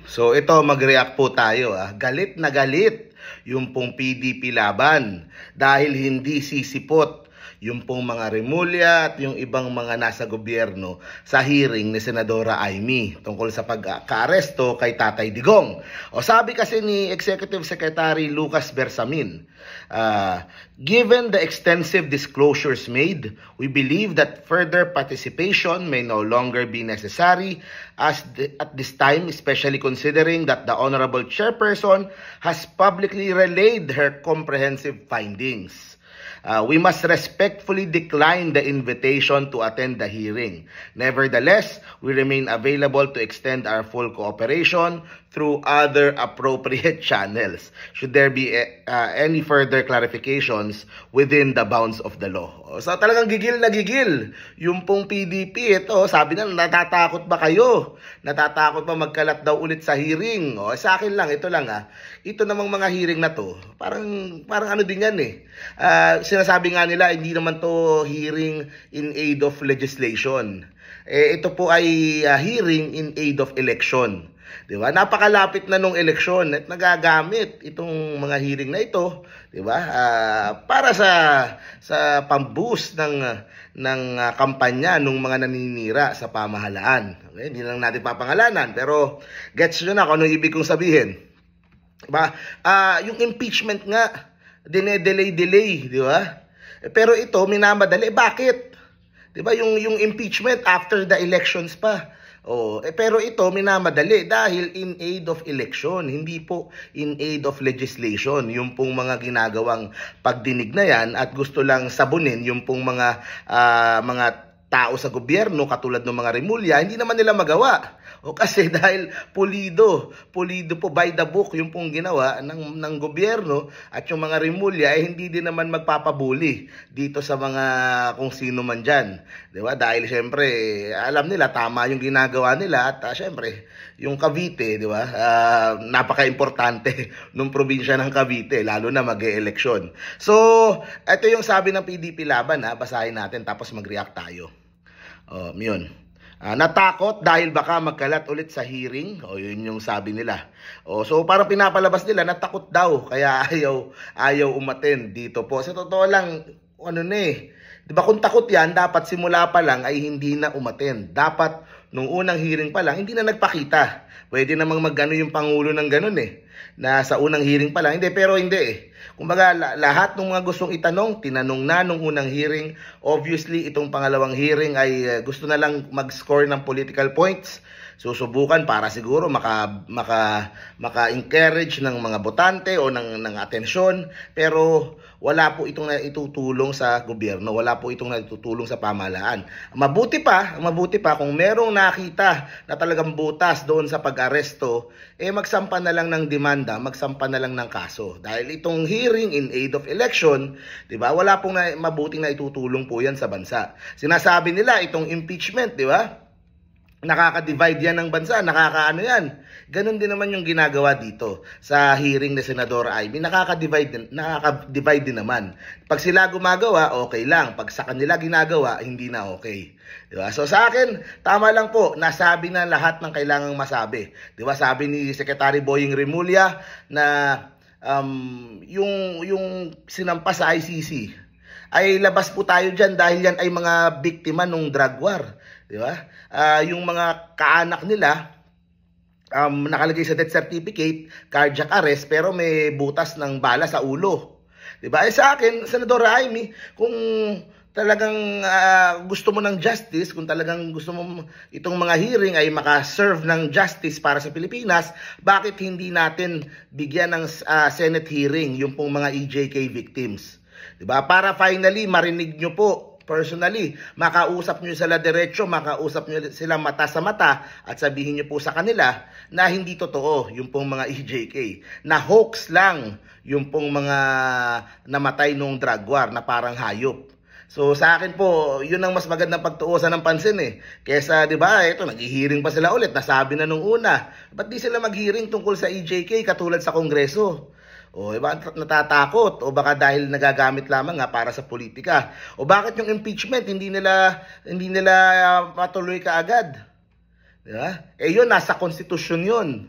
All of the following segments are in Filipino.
So ito, mag-react po tayo. Galit na galit yung pong PDP laban dahil hindi sisipot yung pong mga Remulla at yung ibang mga nasa gobyerno sa hearing ni Senadora Amy tungkol sa pagka-aresto kay Tatay Digong. O sabi kasi ni Executive Secretary Lucas Bersamin, given the extensive disclosures made, we believe that further participation may no longer be necessary at this time, especially considering that the Honorable Chairperson has publicly relayed her comprehensive findings. We must respectfully decline the invitation to attend the hearing. Nevertheless, we remain available to extend our full cooperation through other appropriate channels should there be any further clarifications within the bounds of the law. So talagang gigil na gigil yung pong PDP. Ito, sabi na, natatakot ba kayo? Natatakot ba magkalat daw ulit sa hearing? Sa akin lang, ito lang ito namang mga hearing na to, parang ano din yan sinasabi nga nila, hindi naman to hearing in aid of legislation. Ito po ay hearing in aid of election. Di ba? Napakalapit na nung eleksyon at nagagamit itong mga hearing na ito, di ba? Para sa pamboost ng kampanya ng mga naninira sa pamahalaan. Okay? Hindi lang natin papangalanan, pero gets nyo na kung ano ibig kong sabihin. Diba? Yung impeachment nga, dine-delay, di ba? Pero ito, minamadali. Bakit? Di ba? Yung impeachment after the elections pa. Pero ito, minamadali dahil in aid of election, hindi po in aid of legislation. Yung pong mga ginagawang pagdinig na yan at gusto lang sabunin yung pong mga tao sa gobyerno katulad ng mga Remulla, hindi naman nila magawa. Kasi dahil pulido po by the book yung pong ginawa ng gobyerno at yung mga Remulla ay hindi din naman magpapabuli dito sa mga kung sino man dyan. Diba? Dahil syempre alam nila tama yung ginagawa nila at syempre yung Cavite, diba? Napaka-importante nung probinsya ng Cavite lalo na mag-e-eleksyon. So ito yung sabi ng PDP laban, basahin natin tapos mag-react tayo. Yun. Natakot dahil baka magkalat ulit sa hearing. Yun yung sabi nila. So parang pinapalabas nila natakot daw kaya ayaw umattend dito po. Sa totoo lang, di ba kung takot yan, dapat simula pa lang ay hindi na umattend. Dapat nung unang hearing pa lang, hindi na nagpakita. Pwede namang magano yung Pangulo ng ganun na sa unang hearing pa lang. Pero hindi Kumbaga, lahat ng mga gustong itanong, tinanong na nung unang hearing. Obviously, itong pangalawang hearing ay gusto na lang mag-score ng political points. Susubukan para siguro maka-encourage ng mga botante o ng atensyon. Pero wala po itong naitutulong sa gobyerno. Wala po itong naitutulong sa pamahalaan. Mabuti pa kung merong nakita na talagang butas doon sa pag-aresto, magsampa na lang ng demanda, magsampa na lang ng kaso. Dahil itong hearing in aid of election, di ba, wala pong mabuting naitutulong po yan sa bansa. Sinasabi nila itong impeachment, di ba? Nakaka-divide yan ng bansa, nakakaano yan. Ganon din naman yung ginagawa dito sa hearing ni Senadora Amy. Nakaka-divide din naman. Pag sila gumagawa, okay lang. Pag sa kanila ginagawa, hindi na okay. Diba? So sa akin, tama lang po, nasabi na lahat ng kailangang masabi. Diba? Sabi ni Secretary Boying Remulla na yung sinampas sa ICC, ay labas po tayo dyan dahil yan ay mga biktima ng drug war. Diba? Yung mga kaanak nila, nakalagay sa death certificate, cardiac arrest, pero may butas ng bala sa ulo. Diba? Sa akin, Senadora Amy, kung talagang gusto mo ng justice, kung talagang gusto mo itong mga hearing ay makaserve ng justice para sa Pilipinas, bakit hindi natin bigyan ng Senate hearing yung pong mga EJK victims? Diba? Para finally marinig nyo po personally, makausap nyo sila diretso, makausap nyo sila mata sa mata at sabihin nyo po sa kanila na hindi totoo yung pong mga EJK, na hoax lang yung pong mga namatay nung drug war na parang hayop. So sa akin po, yun ang mas magandang pagtuusan ng pansin Kesa, di ba, ito, nag-hearing pa sila ulit, nasabi na nung una. Ba't di sila mag-hearing tungkol sa EJK katulad sa Kongreso? Iba natatakot o baka dahil nagagamit lamang para sa politika. O bakit yung impeachment hindi nila matuloy kaagad? Diba? Yun nasa konstitusyon yun.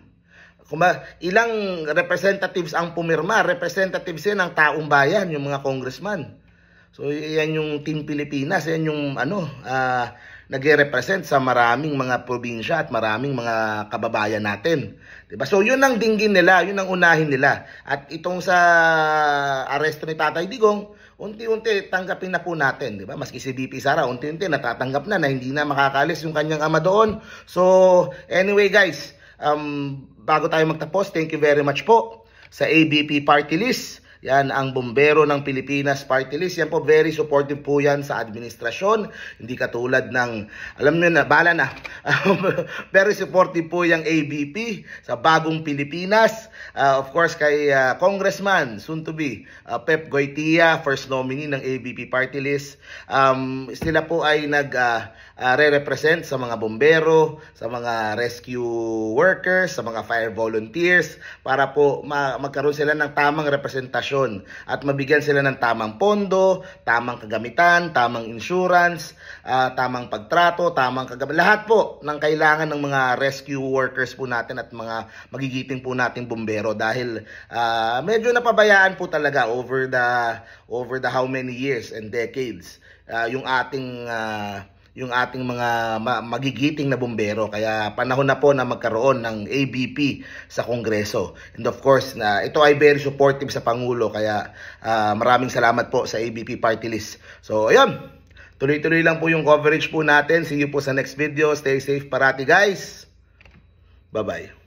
ilang representatives ang pumirma? Representatives yan ng taong bayan, yung mga congressman. So yan yung Team Pilipinas, yan yung nagre-represent sa maraming mga probinsya at maraming mga kababayan natin. Diba? So yun ang dinggin nila, yun ang unahin nila. At itong sa aresto ni Tatay Digong, unti-unti tanggapin na po natin, di ba? Maski si VP Sara, unti-unti natatanggap na hindi na makakalis yung kanyang ama doon. So, anyway guys, bago tayo magtapos, thank you very much po sa ABP Party List. Yan ang Bombero ng Pilipinas Party List. Yan po, very supportive po yan sa administrasyon. Hindi katulad ng, alam nyo na, bala na. Very supportive po yung ABP sa Bagong Pilipinas. Of course, kay Congressman, soon to be, Pep Goytia, first nominee ng ABP Party List. Sila po ay re-represent sa mga bombero, sa mga rescue workers, sa mga fire volunteers, para po magkaroon sila ng tamang representasyon at mabigyan sila ng tamang pondo, tamang kagamitan, tamang insurance, tamang pagtrato, lahat po ng kailangan ng mga rescue workers po natin at mga magigiting po nating bombero, dahil medyo napabayaan po talaga over the how many years and decades yung ating mga magigiting na bombero. Kaya panahon na po na magkaroon ng ABP sa Kongreso. And of course, ito ay very supportive sa Pangulo. Kaya maraming salamat po sa ABP Party List. So ayun, tuloy-tuloy lang po yung coverage po natin. See you po sa next video. Stay safe parati guys. Bye-bye.